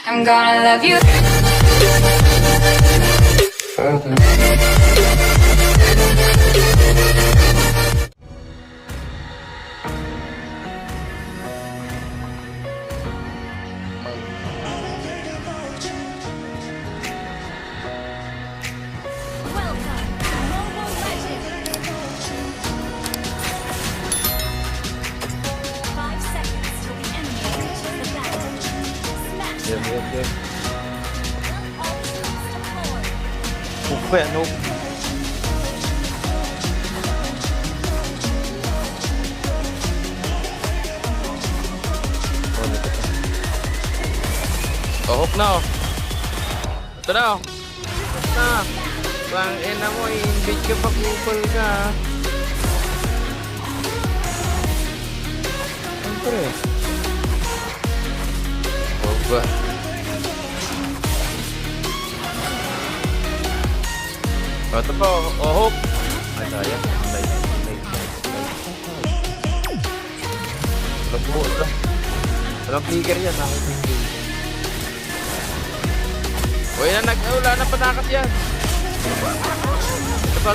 I'm gonna love you. Welcome to Mobile Legends! 5 seconds till the enemy reaches the battle. Smash Game, them! game, game. Ultimates deployed! Huwag ba yan, noob? Oh, hook na oh. Ito na oh. Hook na. Bang ina mo, i-invade ka pa, kupal ka. Siyempre. Huwag ba? Oh, ito po. Oh, hook. Ay, sayang. Walang po. Walang flicker yan. Nakikita. Uy, wala na patakas yan. Ito pa.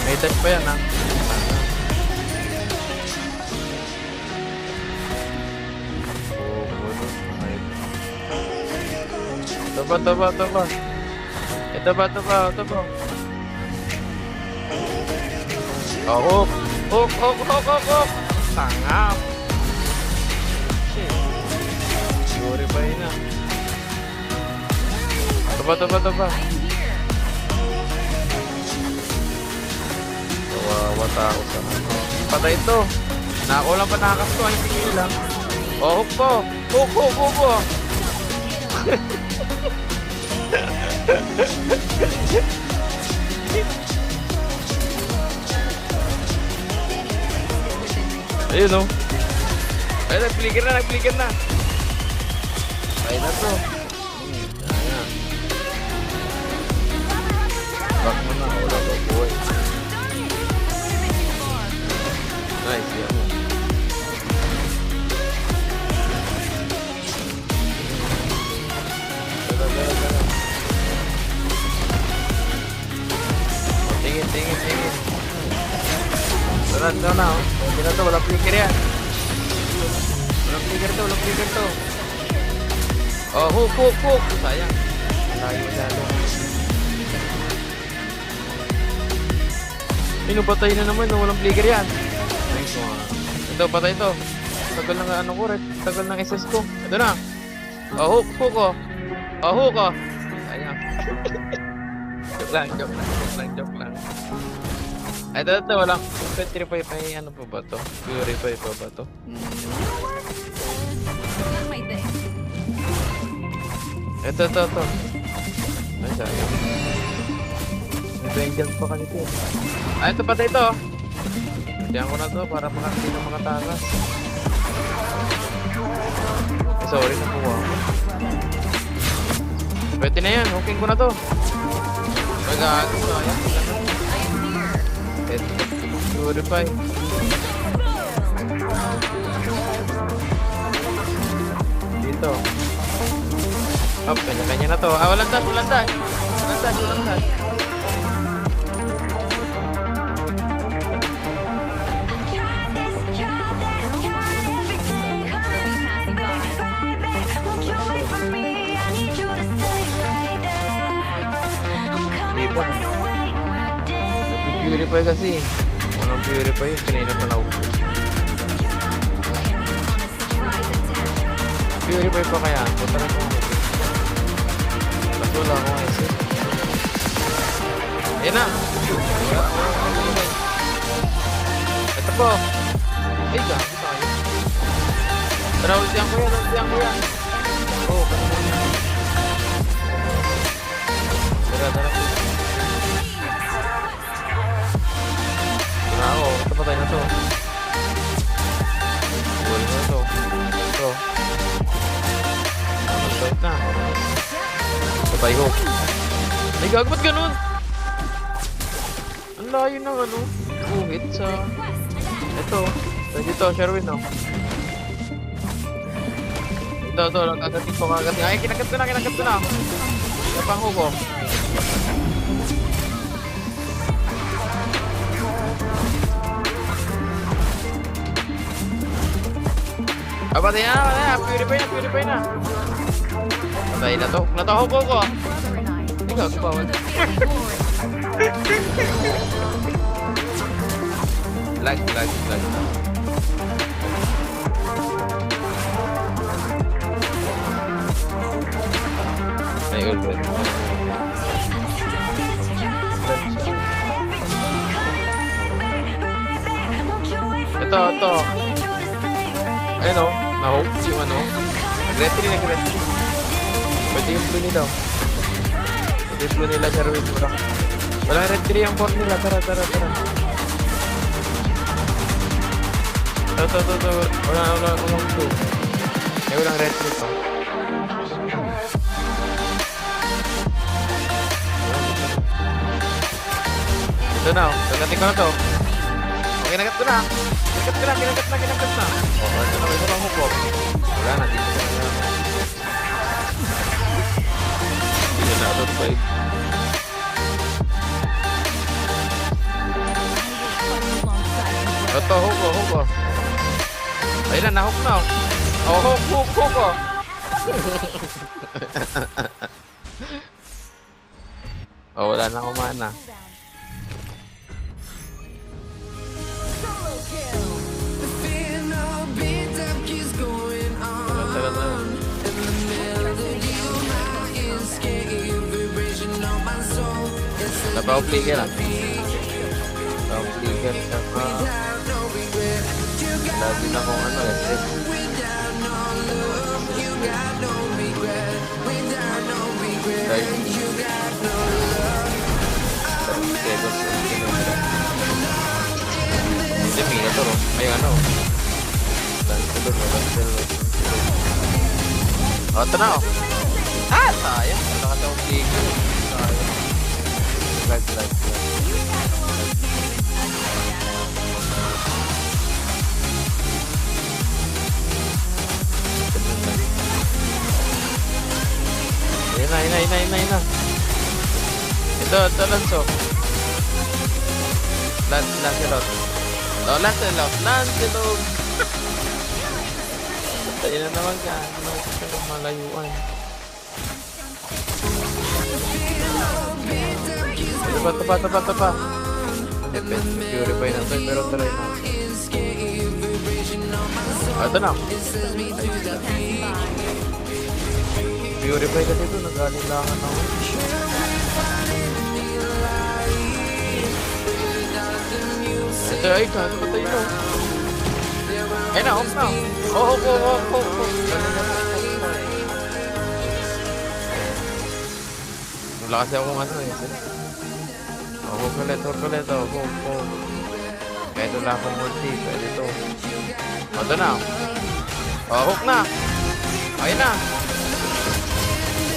May touch pa yan, ha? Ito ba? Oh, hook. Tangap. Shit. Yuri pa yun, ha? Ito ba? I'm here! Kawawa tao sa ano. Patay ito. Nakakulang pa nakakas ko. Hindi ko lang. Oh, hook po. Hook. Ayun oh. Ay, nag-flicker na. Ay na to. Ayan. Back mo na. Wala ba buhay. Nice, yan mo. Tara. Tingin. Tara na oh. Hindi na to, walang flicker yan. Walang flicker to. Oh, hook. Sayang. Tayo lalo. Patay na naman, no? Walang flicker yan. Nice one. Ito, patay ito. Tagal ng ano ko, tagal ng SS ko. Ito na. Oh, hook ko. Oh, hook ko. Sayang. Joke lang. Ito, walang. Petrify pa yung ano pa ba to? Purify pa ba to? Not my thing. Ito. Ay, sayang. May angels pa kasi ito. Ah, ito patay ito. Diyan ko na to para makakita ng mga takas. Eh, sorry, nakuha ko. Pwede na yan, hooking ko na to. Magago, sayang. Ito, purify. Dito. Up, kanya-kanya na to. Ah, walang dash. Di ba? Nag-purify kasi. Walang purify yun. Kanina pa naubos. Purify pa kaya? Punta na po. Tapos wala akong isip. Ayan na! Ito po! Ay, gabi tayo. Tara, ultihan ko yan. Oo, kasi mo yan. Tara. Ito na ako. Ito patay na to. Buwal na to. Ito. Mag-start na. Patay ko. Ay, gago, ba't ganun? Ang layo ng ano. Uhit sa... Ito. Dito, Sherwin, no? Ito, kagatin ko. Ay, kinagat ko na. Napango ko. Patay na. Purify na. Patay na to. Natahok ko. Brother and I Ikaw, will show bawal. you the fairy glory. Lag. Ay, ulit. Ito. Ayun o, na-hope yung ano. Nag-retry. Pwede yung blue nila. Pwede yung blue nila, Sir Will. Walang retry yung board nila. Tara. Ito. Walang blue. Eh, walang retry to. Ito na, pagdating ko na to. Kinagat ko na. Kinagat na. Oo, ito na. Ito lang hukok. Wala na, dito na. Dito na, out of 5. Ito, huko. Ayun na, nahuk na. Oh, huko. Oh, wala na kumana. Napaupligger ah. Napaupligger saka lagi na kung ano eh. Hindi to no? May ano. Oh, ito na oh. Sayang. Nakataupligger. Sayang. Lag. Ayun na. Ito, Lanzo. Lancelot. Oh, Lancelot. Tayo na naman ka. Ano ka malayuan. Tapa. Depende, purify na to, pero try na. Ito na. Purify ka dito, nag-alilangan ako. Ito ay ka, ano ba tayo no? Ay na, off na. Oh. Wala kasi akong ano eh. Hook ulit. Kahit wala akong ulti, pwede ito. Ito na. Hook na. Ayun na.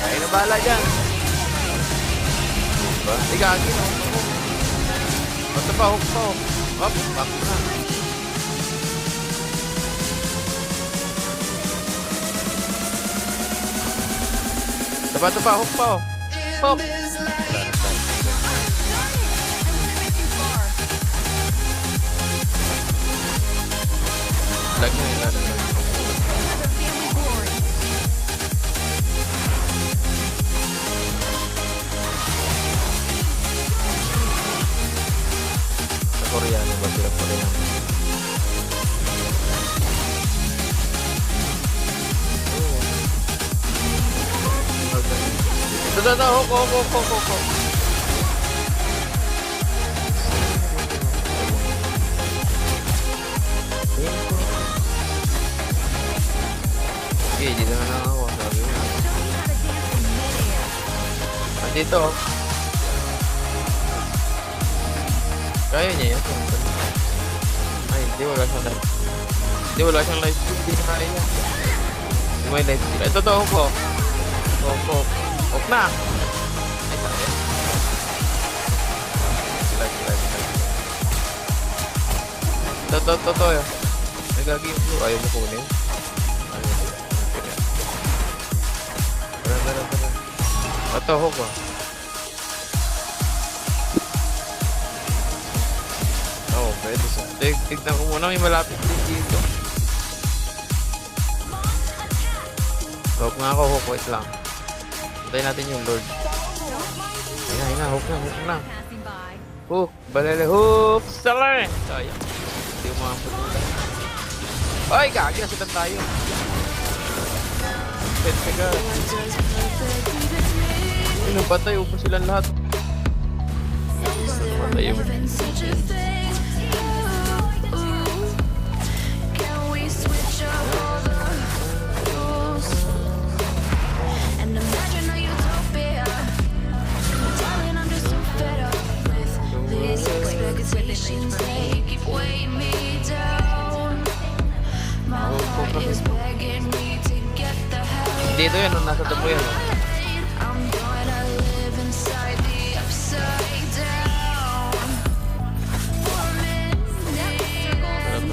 Ayun na bahala dyan. Diba? Igagi no. Ito pa, hook pa. Hop, back na. Tapa, hook pa. Hop. Lag na. Sa Koreano ba sila Koreano? Ito, huk. Okay, dito na lang ako. Sabi mo. Dito. Kaya niya yun. Ay, hindi wala siyang live. Hindi na kaya niya. Hindi may live. Ito to, huk. Huk na. Ay, sayang. Live. Ito. Nagagi yung blue. Ayaw mo kunin. Ito, hook oh. Oo, pwede sa. Tignan ko muna, may malapit din dito. Hook nga ako, hook. Wait lang. Antayin natin yung Lord. Ayun na, hook na, hook na. Passing by. Hook, balele, hook, salar! Sayang. Hindi ko makapagpunta. Ay, gagi, nasitan tayo. Pet ka ga. Ay, napatay, upo silang lahat. Patay yung... They keep weighing me down. My heart is begging me to get the hell Dito yan, nung nasa tapo yan. I'm gonna live inside the upside down. For a minute,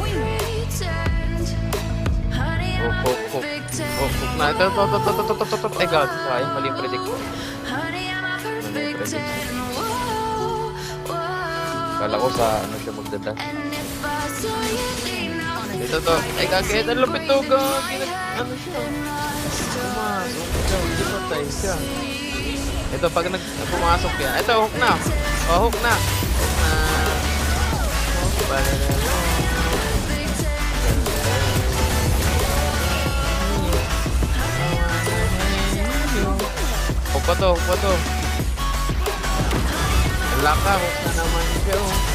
we pretend. Honey, I'm a Hook, hook, hook. perfect ten. Hook, hook na. Ito. Ay, God. Sayang, mali yung predict ko. Honey, I'm a perfect ten. Whoa, whoa. Kala ko sa ano siya magdada. And if I saw you lean out Ito to. Ay, gagi. Ang lupit to, gagi. Ano siya? Pumasok siya. Hindi patay siya. Ito, pag pumasok yan. Ito, hook na. Oh, hook na. Hook na. Hook pa na na. Hook pa to, hook pa to. Wala ka, hook na naman siya. Oh.